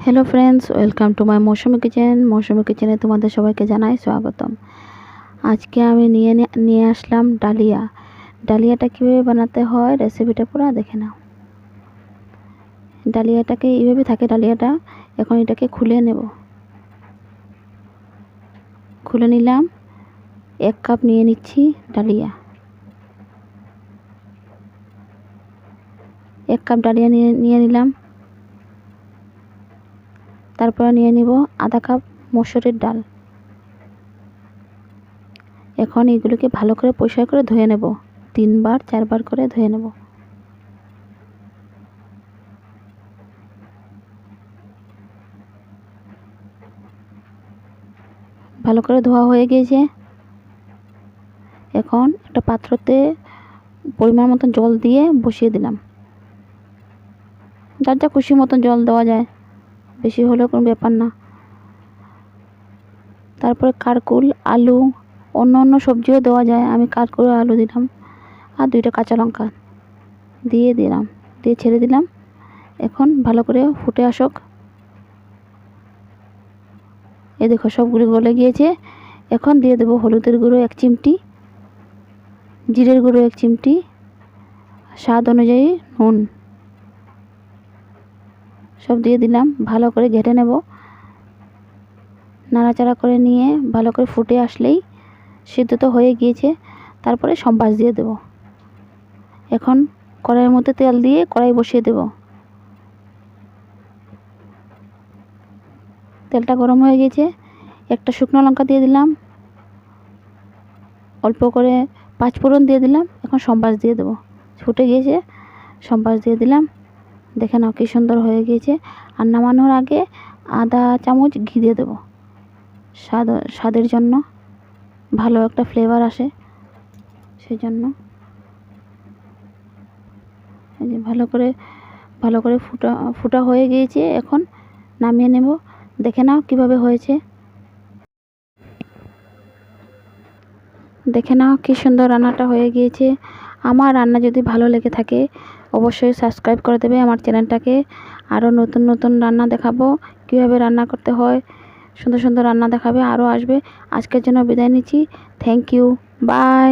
Hello friends, welcome to my Mousumi kitchen. Mousumi কিচেনে তোমাদের সবাইকে জানাই স্বাগতম। আজকে আমি নিয়ে আসলাম ডালিয়া। ডালিয়াটা কীভাবে বানাতে হয় রেসিপিটা পুরো দেখে নাও। ডালিয়াটাকে এইভাবে থাকে ডালিয়াটা। এখন এটাকে খুলে নেব। খুলে নিলাম। 1 কাপ নিয়ে নিচ্ছি ডালিয়া। 1 কাপ ডালিয়া নিয়ে নিলাম। তারপরে নিয়ে নিব আধা কাপ মসুরের ডাল। এখন এগুলোকে ভালো করে পরিষ্কার করে ধুয়ে নেব। 3বার 4বার করে ধুয়ে নেব। ভালো করে ধোয়া হয়ে গিয়েছে। এখন একটা পাত্রতে পরিমাণ মতন জল দিয়ে বসিয়ে দিলাম। যার যা খুশি মতন জল দেওয়া যায়, বেশি হলেও কোনো ব্যাপার না। তারপরে কারকুল, আলু, অন্য সবজিও দেওয়া যায়। আমি কারকুল আলু দিলাম আর 2টা কাঁচা লঙ্কা দিয়ে ছেড়ে দিলাম। এখন ভালো করে ফুটে আসুক। এই দেখো সবগুলো গলে গিয়েছে। এখন দিয়ে দেবো হলুদের গুঁড়ো 1 চিমটি, জিরের গুঁড়ো 1 চিমটি, স্বাদ অনুযায়ী নুন সব দিয়ে দিলাম। ভালো করে ঘেটে নেব। নাড়াচাড়া করে নিয়ে ভালো করে ফুটে আসলেই সিদ্ধ তো হয়ে গিয়েছে। তারপরে সম্বাস দিয়ে দেব। এখন কড়াইয়ের মধ্যে তেল দিয়ে কড়াই বসিয়ে দেব। তেলটা গরম হয়ে গেছে। একটা শুকনো লঙ্কা দিয়ে দিলাম। অল্প করে 5 ফোড়ন দিয়ে দিলাম। এখন সম্বাস দিয়ে দেব। ফুটে গিয়েছে, সম্বাস দিয়ে দিলাম। দেখে নাও কি সুন্দর হয়ে গিয়েছে। আর নামানোর আগে আধা চামচ ঘি দিয়ে দেবো। স্বাদের জন্য ভালো একটা ফ্লেভার আসে, সেই জন্য। এই যে ভালো করে ফুটা হয়ে গিয়েছে। এখন নামিয়ে নেব। দেখে নাও কিভাবে হয়েছে। দেখে নাও কি সুন্দর রান্নাটা হয়ে গিয়েছে। আমার রান্না যদি ভালো লেগে থাকে অবশ্যই সাবস্ক্রাইব করে দেবে আমার চ্যানেলটাকে। আরও নতুন রান্না দেখাবো, কীভাবে রান্না করতে হয়। সুন্দর রান্না দেখাবে, আরও আসবে। আজকের জন্য বিদায় নিচ্ছি। Thank you, by.